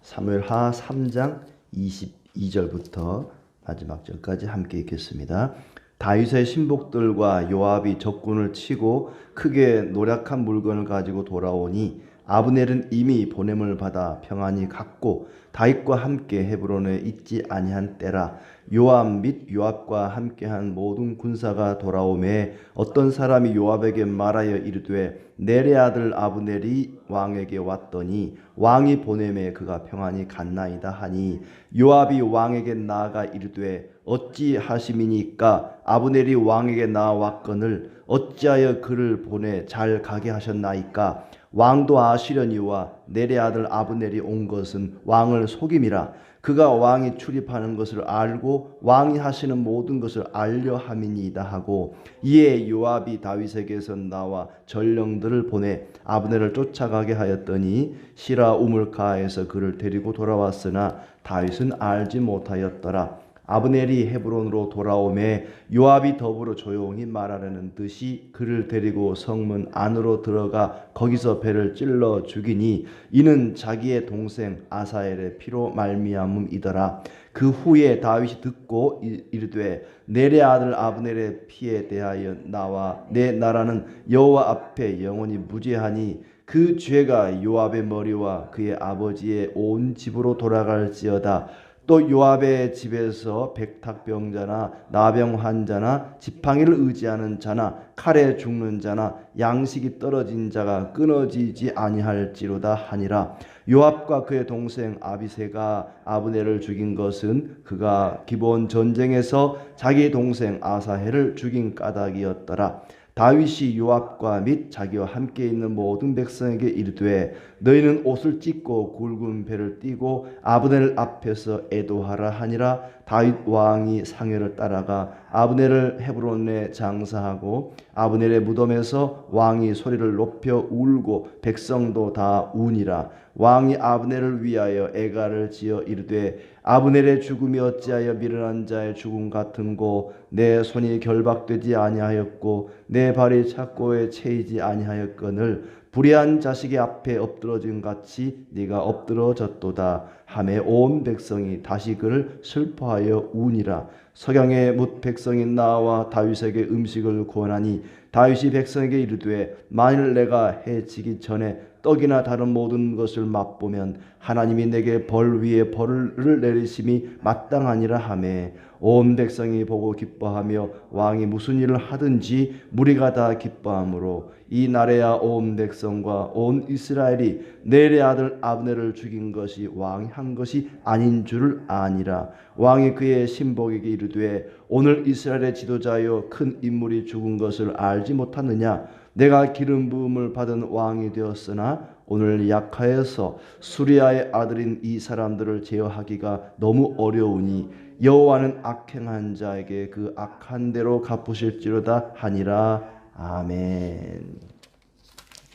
사무엘하 3장 22절부터 마지막 절까지 함께 읽겠습니다. 다윗의 신복들과 요압이 적군을 치고 크게 노력한 물건을 가지고 돌아오니 아브넬은 이미 보냄을 받아 평안히 갔고 다윗과 함께 헤브론에 있지 아니한 때라. 요압 및 요압과 함께한 모든 군사가 돌아오매 어떤 사람이 요압에게 말하여 이르되 넬의 아들 아브넬이 왕에게 왔더니 왕이 보냄에 그가 평안히 갔나이다 하니 요압이 왕에게 나아가 이르되 어찌 하심이니까 아브넬이 왕에게 나아왔거늘 어찌하여 그를 보내 잘 가게 하셨나이까. 왕도 아시려니와 넬의 아들 아브넬이 온 것은 왕을 속임이라. 그가 왕이 출입하는 것을 알고 왕이 하시는 모든 것을 알려 함이니이다 하고, 이에 요압이 다윗에게서 나와 전령들을 보내 아브넬을 쫓아가게 하였더니 시라 우물가에서 그를 데리고 돌아왔으나 다윗은 알지 못하였더라. 아브넬이 헤브론으로 돌아오매 요압이 더불어 조용히 말하려는 듯이 그를 데리고 성문 안으로 들어가 거기서 배를 찔러 죽이니 이는 자기의 동생 아사엘의 피로 말미암음이더라. 그 후에 다윗이 듣고 이르되 넬의 아들 아브넬의 피에 대하여 나와 내 나라는 여호와 앞에 영원히 무죄하니 그 죄가 요압의 머리와 그의 아버지의 온 집으로 돌아갈지어다. 또 요압의 집에서 백탁병자나 나병 환자나 지팡이를 의지하는 자나 칼에 죽는 자나 양식이 떨어진 자가 끊어지지 아니할지로다 하니라. 요압과 그의 동생 아비새가 아브넬을 죽인 것은 그가 기브온 전쟁에서 자기 동생 아사헬을 죽인 까닭이었더라. 다윗이 요압과 및 자기와 함께 있는 모든 백성에게 이르되 너희는 옷을 찢고 굵은 배를 띠고 아브넬 앞에서 애도하라 하니라. 다윗 왕이 상회를 따라가 아브넬을 헤브론에 장사하고 아브넬의 무덤에서 왕이 소리를 높여 울고 백성도 다 우니라. 왕이 아브넬을 위하여 애가를 지어 이르되 아브넬의 죽음이 어찌하여 미련한 자의 죽음 같은고 내 손이 결박되지 아니하였고 내 발이 착고에 채이지 아니하였거늘 불의한 자식의 앞에 엎드러진 같이 네가 엎드러졌도다 하매 온 백성이 다시 그를 슬퍼하여 우니라. 석양에 뭇 백성이 나와 다윗에게 음식을 구하니 다윗이 백성에게 이르되 만일 내가 해 지기 전에 떡이나 다른 모든 것을 맛보면 하나님이 내게 벌 위에 벌을 내리심이 마땅하니라 하매 온 백성이 보고 기뻐하며 왕이 무슨 일을 하든지 무리가 다 기뻐하므로 이 날에야 온 백성과 온 이스라엘이 넬의 아들 아브넬을 죽인 것이 왕이 한 것이 아닌 줄을 아니라. 왕이 그의 신복에게 이르되 오늘 이스라엘의 지도자여 큰 인물이 죽은 것을 알지 못하느냐. 내가 기름 부음을 받은 왕이 되었으나 오늘 약하여서 수리아의 아들인 이 사람들을 제어하기가 너무 어려우니 여호와는 악행한 자에게 그 악한 대로 갚으실지로다 하니라. 아멘.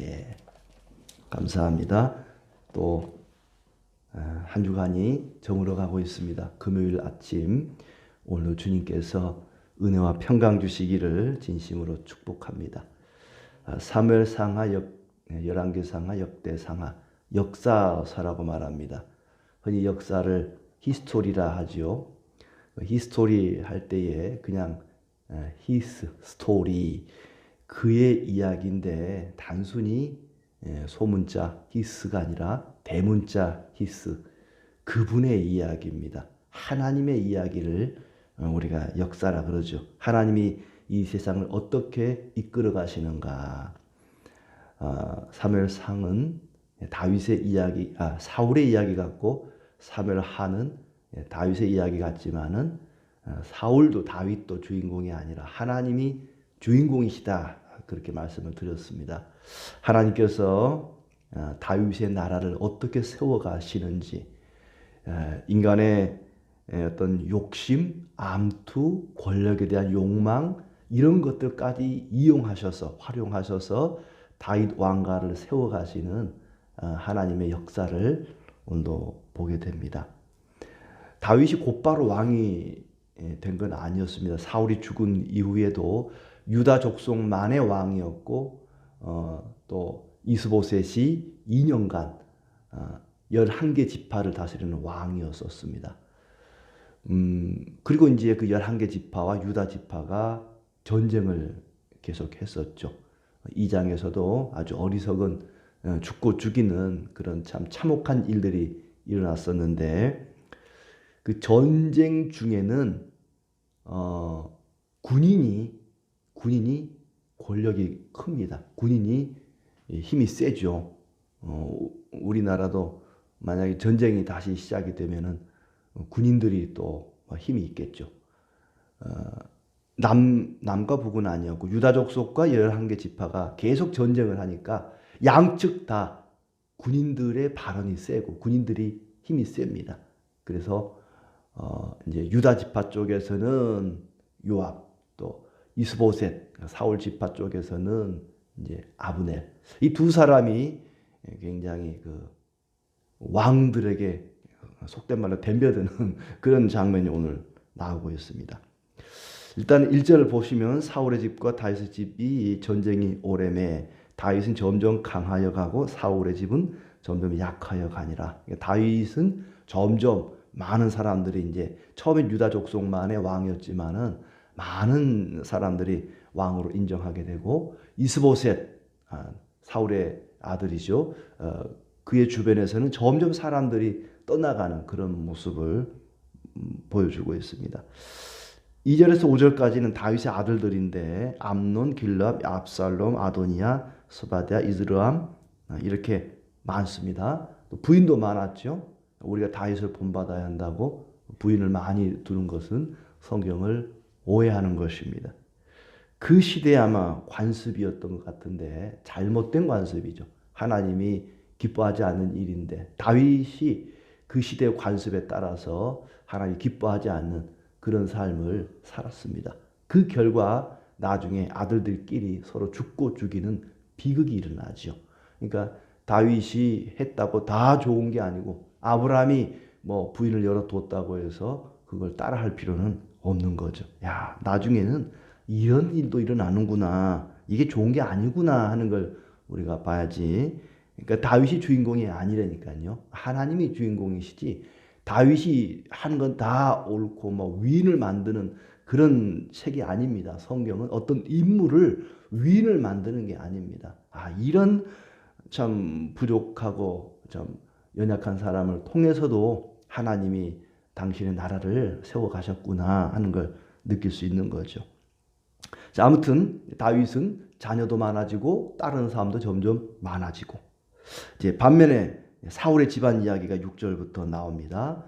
예, 감사합니다. 또 한 주간이 저물어 가고 있습니다. 금요일 아침 오늘 주님께서 은혜와 평강 주시기를 진심으로 축복합니다. 사무엘상하, 열왕기상하, 역대상하, 역사서라고 말합니다. 흔히 역사를 히스토리라 하지요. 히스토리 할 때에 그냥 히스 스토리 그의 이야기인데 단순히 소문자 히스가 아니라 대문자 히스 그분의 이야기입니다. 하나님의 이야기를 우리가 역사라 그러죠. 하나님이 이 세상을 어떻게 이끌어 가시는가. 사무엘상은 다윗의 이야기, 사울의 이야기 같고 사무엘하는 다윗의 이야기 같지만은 사울도 다윗도 주인공이 아니라 하나님이 주인공이시다 그렇게 말씀을 드렸습니다. 하나님께서 다윗의 나라를 어떻게 세워가시는지 인간의 어떤 욕심, 암투, 권력에 대한 욕망 이런 것들까지 이용하셔서 활용하셔서 다윗 왕가를 세워가시는 하나님의 역사를 오늘도 보게 됩니다. 다윗이 곧바로 왕이 된 건 아니었습니다. 사울이 죽은 이후에도 유다 족속만의 왕이었고 또 이스보셋이 2년간 11개 지파를 다스리는 왕이었었습니다. 그리고 이제 그 11개 지파와 유다 지파가 전쟁을 계속했었죠. 2장에서도 아주 어리석은 죽고 죽이는 그런 참 참혹한 일들이 일어났었는데 그 전쟁 중에는 군인이 권력이 큽니다. 군인이 힘이 세죠. 우리나라도 만약에 전쟁이 다시 시작이 되면은 군인들이 또 힘이 있겠죠. 남과 북은 아니었고 유다 족속과 11개 지파가 계속 전쟁을 하니까 양측 다 군인들의 발언이 세고 군인들이 힘이 셉니다. 그래서 이제 유다 지파 쪽에서는 요압, 또 이스보셋 사울 지파 쪽에서는 이제 아브넬, 이 두 사람이 굉장히 그 왕들에게 속된 말로 덤벼드는 그런 장면이 오늘 나오고 있습니다. 일단 1절을 보시면 사울의 집과 다윗의 집이 전쟁이 오래매 다윗은 점점 강하여 가고 사울의 집은 점점 약하여 가니라. 다윗은 점점 많은 사람들이 이제 처음엔 유다 족속만의 왕이었지만은 많은 사람들이 왕으로 인정하게 되고 이스보셋 사울의 아들이죠. 그의 주변에서는 점점 사람들이 떠나가는 그런 모습을 보여주고 있습니다. 2절에서 5절까지는 다윗의 아들들인데 암논, 길랍, 압살롬, 아도니아, 스바랴, 이스르암 이렇게 많습니다. 부인도 많았죠. 우리가 다윗을 본받아야 한다고 부인을 많이 두는 것은 성경을 오해하는 것입니다. 그 시대에 아마 관습이었던 것 같은데 잘못된 관습이죠. 하나님이 기뻐하지 않는 일인데 다윗이 그 시대의 관습에 따라서 하나님이 기뻐하지 않는 그런 삶을 살았습니다. 그 결과 나중에 아들들끼리 서로 죽고 죽이는 비극이 일어나죠. 그러니까 다윗이 했다고 다 좋은 게 아니고 아브라함이 뭐 부인을 열어뒀다고 해서 그걸 따라할 필요는 없는 거죠. 야, 나중에는 이런 일도 일어나는구나. 이게 좋은 게 아니구나 하는 걸 우리가 봐야지. 그러니까 다윗이 주인공이 아니라니까요. 하나님이 주인공이시지. 다윗이 한 건 다 옳고 뭐 위인을 만드는 그런 책이 아닙니다. 성경은 어떤 인물을 위인을 만드는 게 아닙니다. 이런 참 부족하고 참 연약한 사람을 통해서도 하나님이 당신의 나라를 세워 가셨구나 하는 걸 느낄 수 있는 거죠. 자, 아무튼 다윗은 자녀도 많아지고 다른 사람도 점점 많아지고 이제 반면에 사울의 집안 이야기가 6절부터 나옵니다.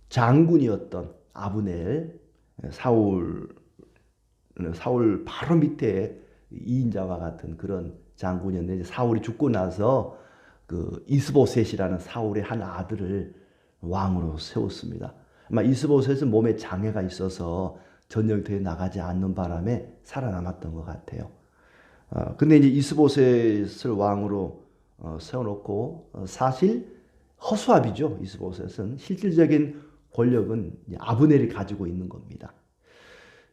장군이었던 아브넬, 사울 바로 밑에 2인자와 같은 그런 장군이었는데 사울이 죽고 나서 그 이스보셋이라는 사울의 한 아들을 왕으로 세웠습니다. 아마 이스보셋은 몸에 장애가 있어서 전쟁터에 나가지 않는 바람에 살아남았던 것 같아요. 근데 이제 이스보셋을 왕으로 세워놓고 사실 허수아비죠. 이스보셋은 실질적인 권력은 아브넬이 가지고 있는 겁니다.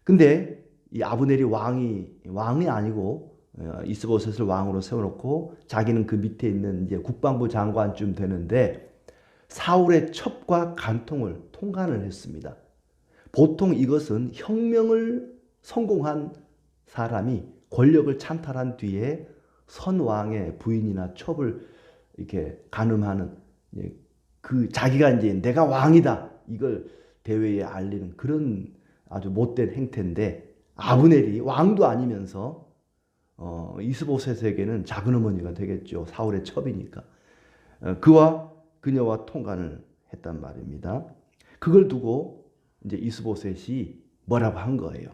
근데 이 아브넬이 왕이 아니고 이스보셋을 왕으로 세워놓고 자기는 그 밑에 있는 이제 국방부 장관쯤 되는데 사울의 첩과 간통을 통관을 했습니다. 보통 이것은 혁명을 성공한 사람이 권력을 찬탈한 뒤에 선왕의 부인이나 첩을 이렇게 간음하는 그 자기가 이제 내가 왕이다 이걸 대외에 알리는 그런 아주 못된 행태인데 아브넬이 왕도 아니면서 이스보셋에게는 작은 어머니가 되겠죠. 사울의 첩이니까 그와 그녀와 통관을 했단 말입니다. 그걸 두고 이제 이스보셋이 뭐라고 한 거예요.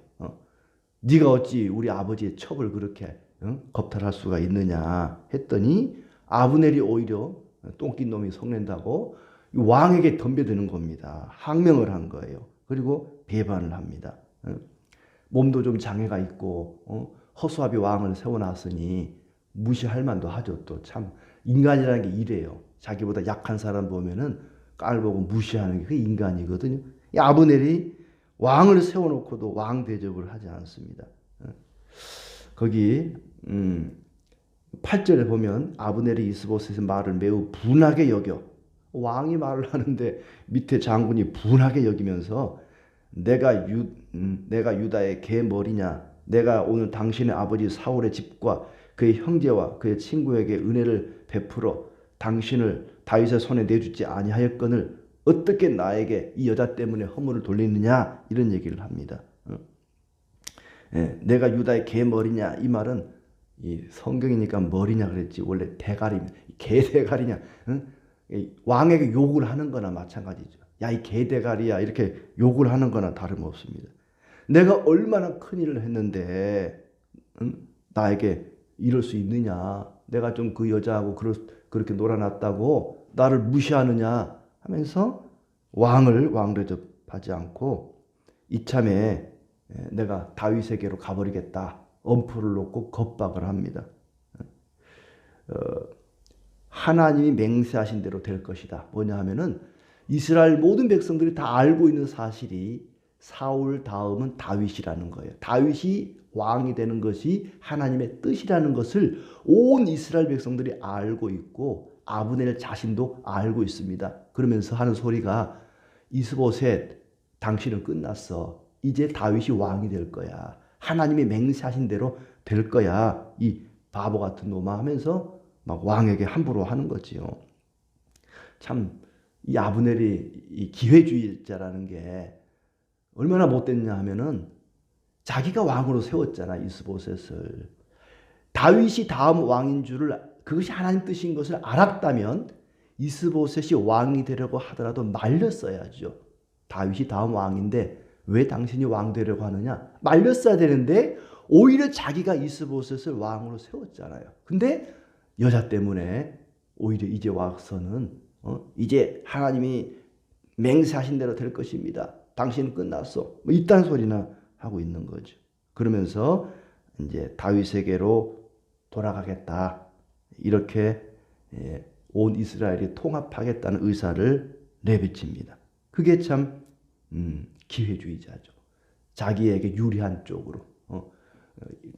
네가 어찌 우리 아버지의 첩을 그렇게 겁탈할 수가 있느냐 했더니 아브넬이 오히려 똥낀 놈이 성낸다고 왕에게 덤벼드는 겁니다. 항명을 한 거예요. 그리고 배반을 합니다. 몸도 좀 장애가 있고 허수아비 왕을 세워놨으니 무시할 만도 하죠. 또 참 인간이라는 게 이래요. 자기보다 약한 사람 보면은 깔보고 무시하는 게 그게 인간이거든요. 이 아브넬이 왕을 세워놓고도 왕 대접을 하지 않습니다. 거기 8절에 보면 아브넬이 이스보셋의 말을 매우 분하게 여겨. 왕이 말을 하는데 밑에 장군이 분하게 여기면서 내가 유다의 개머리냐? 내가 오늘 당신의 아버지 사울의 집과 그의 형제와 그의 친구에게 은혜를 베풀어 당신을 다윗의 손에 내주지 아니하였거늘 어떻게 나에게 이 여자 때문에 허물을 돌리느냐? 이런 얘기를 합니다. 내가 유다의 개머리냐? 이 말은 이 성경이니까 머리냐 그랬지 원래 대가리입니다. 개 대가리냐? 왕에게 욕을 하는 거나 마찬가지죠. 야, 이 개대가리야 이렇게 욕을 하는 거나 다름없습니다. 내가 얼마나 큰 일을 했는데 나에게 이럴 수 있느냐. 내가 좀 그 여자하고 그렇게 놀아놨다고 나를 무시하느냐 하면서 왕을 왕대접하지 않고 이참에 내가 다윗에게로 가버리겠다. 엄포를 놓고 겁박을 합니다. 하나님이 맹세하신 대로 될 것이다. 뭐냐 하면은 이스라엘 모든 백성들이 다 알고 있는 사실이 사울 다음은 다윗이라는 거예요. 다윗이 왕이 되는 것이 하나님의 뜻이라는 것을 온 이스라엘 백성들이 알고 있고 아브넬 자신도 알고 있습니다. 그러면서 하는 소리가 이스보셋 당신은 끝났어. 이제 다윗이 왕이 될 거야. 하나님이 맹세하신 대로 될 거야. 이 바보 같은 놈아 하면서 막 왕에게 함부로 하는 거지요. 참 이 아브넬이 이 기회주의자라는 게 얼마나 못됐냐 하면은 자기가 왕으로 세웠잖아 이스보셋을. 다윗이 다음 왕인 줄을 그것이 하나님 뜻인 것을 알았다면 이스보셋이 왕이 되려고 하더라도 말렸어야죠. 다윗이 다음 왕인데 왜 당신이 왕 되려고 하느냐? 말렸어야 되는데 오히려 자기가 이스보셋을 왕으로 세웠잖아요. 근데 여자 때문에 오히려 이제 와서는 이제 하나님이 맹세하신 대로 될 것입니다. 당신은 끝났어. 뭐 이딴 소리나 하고 있는 거죠. 그러면서 이제 다윗에게로 돌아가겠다. 이렇게 온 이스라엘이 통합하겠다는 의사를 내비칩니다. 그게 참 기회주의자죠. 자기에게 유리한 쪽으로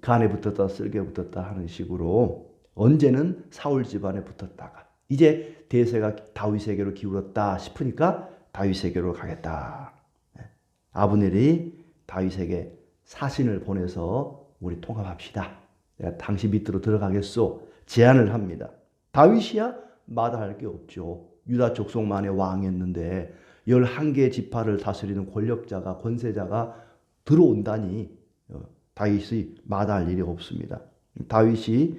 간에 붙었다 쓸개 붙었다 하는 식으로 언제는 사울 집안에 붙었다가 이제 대세가 다윗에게로 기울었다 싶으니까 다윗에게로 가겠다. 아브넬이 다윗에게 사신을 보내서 우리 통합합시다. 내가 당신 밑으로 들어가겠소. 제안을 합니다. 다윗이야 마다할 게 없죠. 유다 족속만의 왕이었는데 11개의 지파를 다스리는 권력자가 권세자가 들어온다니 다윗이 마다할 일이 없습니다. 다윗이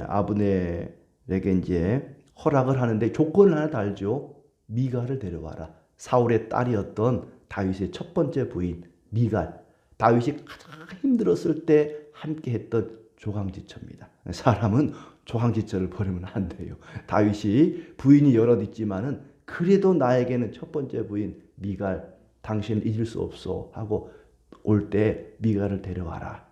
아브넬에게 이제 허락을 하는데 조건을 하나 달죠. 미갈을 데려와라. 사울의 딸이었던 다윗의 첫 번째 부인 미갈. 다윗이 가장 힘들었을 때 함께 했던 조강지처입니다. 사람은 조강지처를 버리면 안 돼요. 다윗이 부인이 여럿 있지만은 그래도 나에게는 첫 번째 부인 미갈 당신을 잊을 수 없어 하고 올 때 미갈을 데려와라.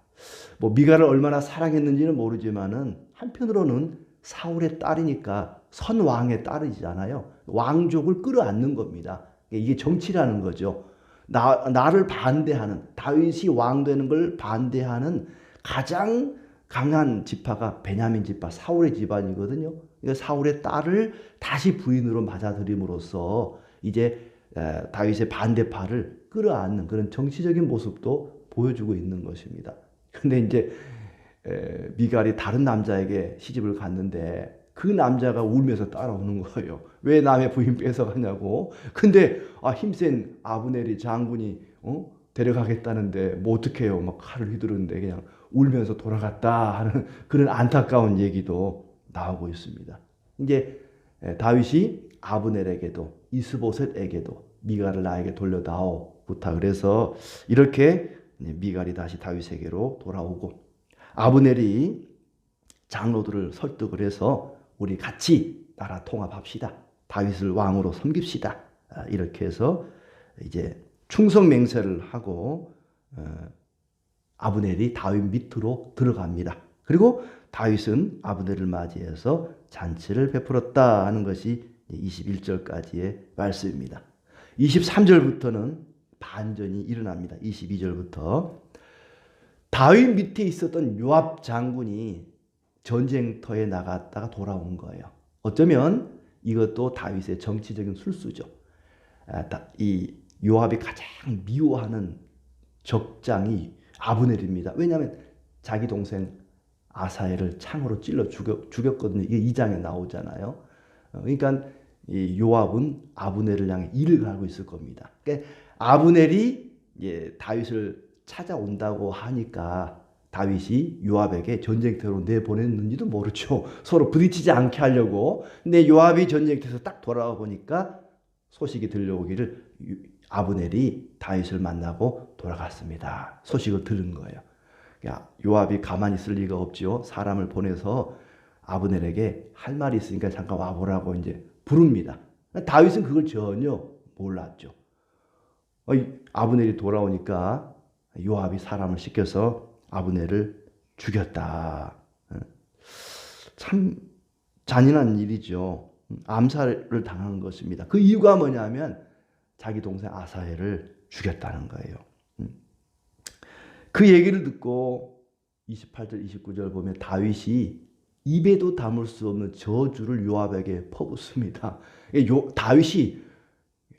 뭐 미갈을 얼마나 사랑했는지는 모르지만은 한편으로는 사울의 딸이니까 선왕의 딸이잖아요. 왕족을 끌어안는 겁니다. 이게 정치라는 거죠. 나를 반대하는 다윗이 왕 되는 걸 반대하는 가장 강한 지파가 베냐민 지파 사울의 집안이거든요. 그러니까 사울의 딸을 다시 부인으로 맞아들임으로써 이제 다윗의 반대파를 끌어안는 그런 정치적인 모습도 보여주고 있는 것입니다. 근데 이제 미갈이 다른 남자에게 시집을 갔는데 그 남자가 울면서 따라오는 거예요. 왜 남의 부인 뺏어가냐고. 근데 힘센 아브넬이 장군이 데려가겠다는데 뭐 어떡해요. 막 칼을 휘두르는데 그냥 울면서 돌아갔다 하는 그런 안타까운 얘기도 나오고 있습니다. 이제 다윗이 아브넬에게도 이스보셋에게도 미갈을 나에게 돌려다오 부탁을 해서 이렇게 미갈이 다시 다윗에게로 돌아오고 아브넬이 장로들을 설득을 해서 우리 같이 나라 통합합시다. 다윗을 왕으로 섬깁시다. 이렇게 해서 이제 충성 맹세를 하고 아브넬이 다윗 밑으로 들어갑니다. 그리고 다윗은 아브넬을 맞이해서 잔치를 베풀었다 하는 것이 21절까지의 말씀입니다. 23절부터는 반전이 일어납니다. 22절부터 다윗 밑에 있었던 요압 장군이 전쟁터에 나갔다가 돌아온 거예요. 어쩌면 이것도 다윗의 정치적인 술수죠. 이 요압이 가장 미워하는 적장이 아브넬입니다. 왜냐하면 자기 동생 아사엘을 창으로 찔러 죽였거든요. 이게 2장에 나오잖아요. 그러니까 이 요압은 아브넬을 향해 이를 갈고 있을 겁니다. 그러니까 아브넬이 다윗을 찾아온다고 하니까 다윗이 요압에게 전쟁터로 내보냈는지도 모르죠. 서로 부딪히지 않게 하려고. 근데 요압이 전쟁터에서 딱 돌아와 보니까 소식이 들려오기를 아브넬이 다윗을 만나고 돌아갔습니다. 소식을 들은 거예요. 요압이 가만히 있을 리가 없지요. 사람을 보내서 아브넬에게 할 말이 있으니까 잠깐 와보라고 이제 부릅니다. 다윗은 그걸 전혀 몰랐죠. 아브넬이 돌아오니까 요압이 사람을 시켜서 아브넬을 죽였다. 참 잔인한 일이죠. 암살을 당한 것입니다. 그 이유가 뭐냐면 자기 동생 아사엘을 죽였다는 거예요. 그 얘기를 듣고 28절 29절 보면 다윗이 입에도 담을 수 없는 저주를 요압에게 퍼붓습니다. 다윗이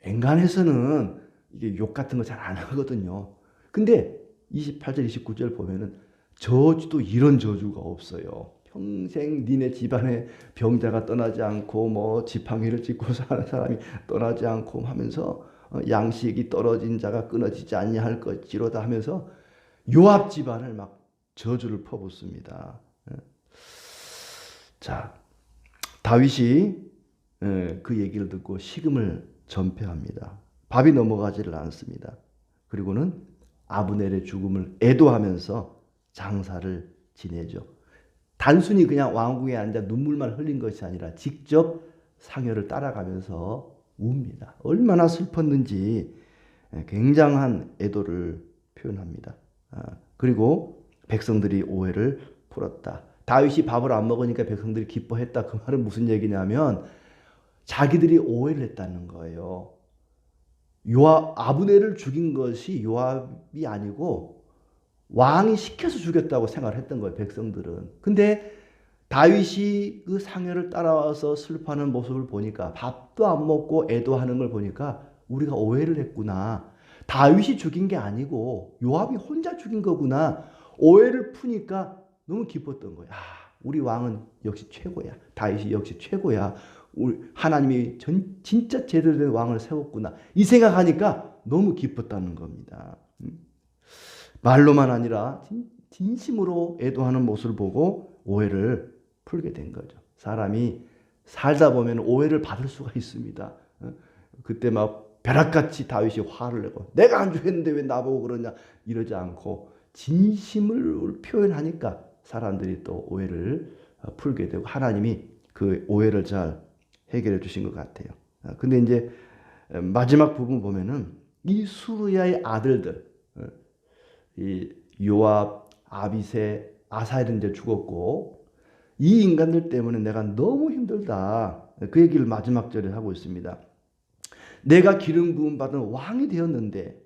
앵간해서는 이게 욕 같은 거 잘 안 하거든요. 근데 28절 29절 보면은 저주도 이런 저주가 없어요. 평생 니네 집안에 병자가 떠나지 않고 뭐 지팡이를 짚고 사는 사람이 떠나지 않고 하면서 양식이 떨어진 자가 끊어지지 아니할 것이로다 하면서 요압 집안을 막 저주를 퍼붓습니다. 자, 다윗이 그 얘기를 듣고 식음을 전폐합니다. 밥이 넘어가지를 않습니다. 그리고는 아브넬의 죽음을 애도하면서 장사를 지내죠. 단순히 그냥 왕궁에 앉아 눈물만 흘린 것이 아니라 직접 상여를 따라가면서 웁니다. 얼마나 슬펐는지 굉장한 애도를 표현합니다. 그리고 백성들이 오해를 풀었다. 다윗이 밥을 안 먹으니까 백성들이 기뻐했다. 그 말은 무슨 얘기냐면 자기들이 오해를 했다는 거예요. 아브넬을 죽인 것이 요압이 아니고 왕이 시켜서 죽였다고 생각을 했던 거예요. 백성들은. 근데 다윗이 그 상여를 따라와서 슬퍼하는 모습을 보니까 밥도 안 먹고 애도하는 걸 보니까 우리가 오해를 했구나. 다윗이 죽인 게 아니고 요압이 혼자 죽인 거구나. 오해를 푸니까 너무 기뻤던 거야. 우리 왕은 역시 최고야. 다윗이 역시 최고야. 우리 하나님이 진짜 제대로 된 왕을 세웠구나. 이 생각하니까 너무 기뻤다는 겁니다. 말로만 아니라 진심으로 애도하는 모습을 보고 오해를 풀게 된 거죠. 사람이 살다 보면 오해를 받을 수가 있습니다. 그때 막 벼락같이 다윗이 화를 내고 내가 안 죽였는데 왜 나보고 그러냐 이러지 않고 진심을 표현하니까 사람들이 또 오해를 풀게 되고 하나님이 그 오해를 잘 해결해 주신 것 같아요. 근데 이제 마지막 부분 보면은 이 수르야의 아들들, 이 요압, 아비새, 아사엘은 이제 죽었고 이 인간들 때문에 내가 너무 힘들다. 그 얘기를 마지막 절에 하고 있습니다. 내가 기름 부음 받은 왕이 되었는데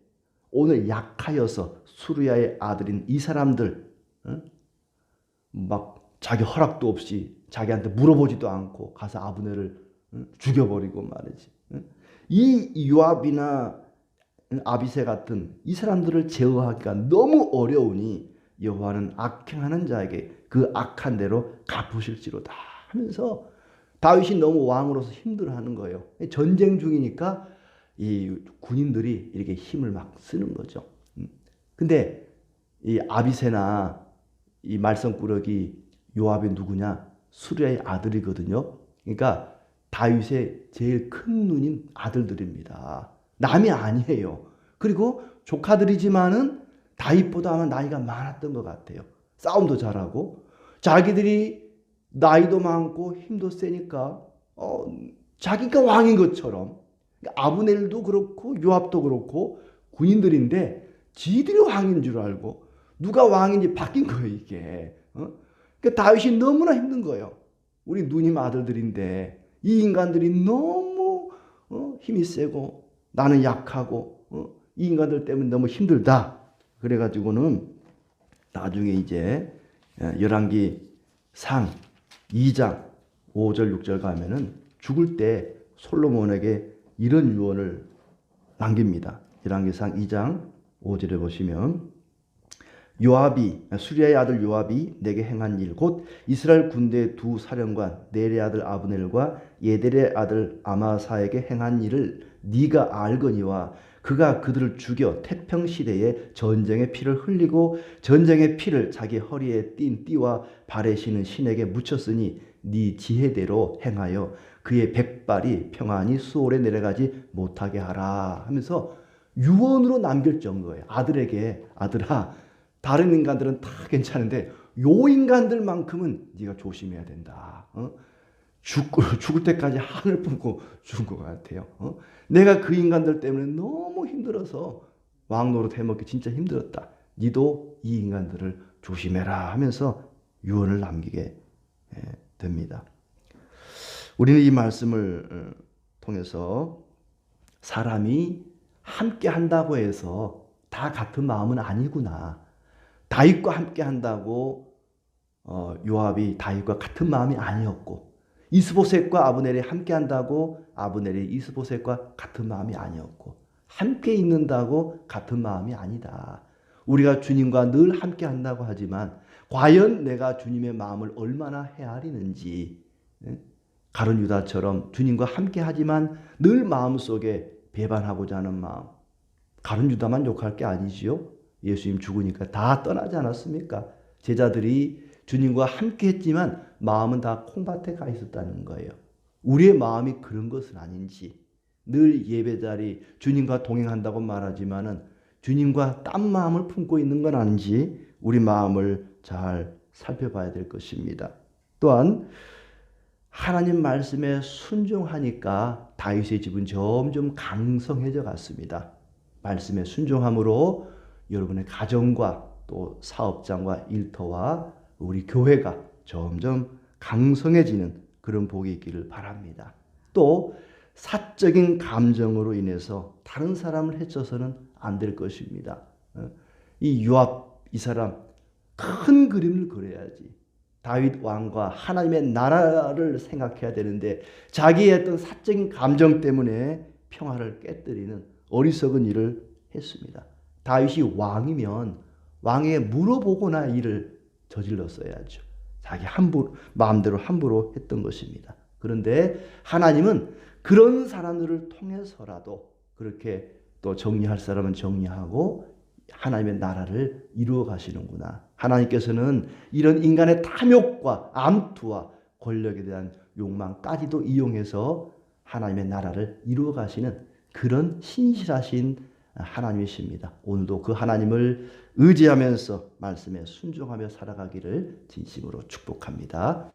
오늘 약하여서 수르야의 아들인 이 사람들 막 자기 허락도 없이 자기한테 물어보지도 않고 가서 아브넬을 죽여버리고 말이지. 이 요압이나 아비새 같은 이 사람들을 제어하기가 너무 어려우니 여호와는 악행하는 자에게 그 악한 대로 갚으실지로다 하면서 다윗이 너무 왕으로서 힘들어하는 거예요. 전쟁 중이니까 이 군인들이 이렇게 힘을 막 쓰는 거죠. 근데 이 아비새나 이 말썽꾸러기 요압이 누구냐? 수리아의 아들이거든요. 그러니까 다윗의 제일 큰 눈인 아들들입니다. 남이 아니에요. 그리고 조카들이지만은 다윗보다 아마 나이가 많았던 것 같아요. 싸움도 잘하고 자기들이 나이도 많고 힘도 세니까 자기가 왕인 것처럼 아브넬도 그렇고 요압도 그렇고 군인들인데 지들이 왕인 줄 알고 누가 왕인지 바뀐 거예요 이게. 그러니까 다윗이 너무나 힘든 거예요. 우리 누님 아들들인데 이 인간들이 너무 힘이 세고 나는 약하고 이 인간들 때문에 너무 힘들다. 그래가지고는 나중에 이제 열왕기 상 2장 5절 6절 가면은 죽을 때 솔로몬에게 이런 유언을 남깁니다. 열왕기상 2장 5절에 보시면 요압이 수리아의 아들 요압이 내게 행한 일 곧 이스라엘 군대의 두 사령관 넬의 아들 아브넬과 예델의 아들 아마사에게 행한 일을 네가 알거니와 그가 그들을 죽여 태평 시대에 전쟁의 피를 흘리고 전쟁의 피를 자기 허리에 띤 띠와 발에 신은 신에게 묻혔으니 네 지혜대로 행하여 그의 백발이 평안히 수월에 내려가지 못하게 하라 하면서 유언으로 남길 정도예요. 아들에게 아들아 다른 인간들은 다 괜찮은데 요 인간들만큼은 네가 조심해야 된다. 죽을 때까지 한을 품고 죽은 것 같아요. 내가 그 인간들 때문에 너무 힘들어서 왕 노릇 해먹기 진짜 힘들었다. 니도 이 인간들을 조심해라 하면서 유언을 남기게 됩니다. 우리는 이 말씀을 통해서 사람이 함께 한다고 해서 다 같은 마음은 아니구나. 다윗과 함께 한다고 요압이 다윗과 같은 마음이 아니었고 이스보셋과 아브넬이 함께 한다고 아브넬이 이스보셋과 같은 마음이 아니었고 함께 있는다고 같은 마음이 아니다. 우리가 주님과 늘 함께 한다고 하지만 과연 내가 주님의 마음을 얼마나 헤아리는지 가룟 유다처럼 주님과 함께 하지만 늘 마음속에 배반하고자 하는 마음. 가룟 유다만 욕할 게 아니지요. 예수님 죽으니까 다 떠나지 않았습니까? 제자들이 주님과 함께 했지만 마음은 다 콩밭에 가 있었다는 거예요. 우리의 마음이 그런 것은 아닌지 늘 예배자리 주님과 동행한다고 말하지만은 주님과 딴 마음을 품고 있는 건 아닌지 우리 마음을 잘 살펴봐야 될 것입니다. 또한 하나님 말씀에 순종하니까 다윗의 집은 점점 강성해져 갔습니다. 말씀에 순종함으로 여러분의 가정과 또 사업장과 일터와 우리 교회가 점점 강성해지는 그런 복이 있기를 바랍니다. 또 사적인 감정으로 인해서 다른 사람을 해쳐서는 안 될 것입니다. 이 요압 이 사람 큰 그림을 그려야지. 다윗 왕과 하나님의 나라를 생각해야 되는데 자기의 어떤 사적인 감정 때문에 평화를 깨뜨리는 어리석은 일을 했습니다. 다윗이 왕이면 왕에게 물어보거나 일을 저질렀어야죠. 자기 마음대로 함부로 했던 것입니다. 그런데 하나님은 그런 사람들을 통해서라도 그렇게 또 정리할 사람은 정리하고 하나님의 나라를 이루어 가시는구나. 하나님께서는 이런 인간의 탐욕과 암투와 권력에 대한 욕망까지도 이용해서 하나님의 나라를 이루어 가시는 그런 신실하신 하나님이십니다. 오늘도 그 하나님을 의지하면서 말씀에 순종하며 살아가기를 진심으로 축복합니다.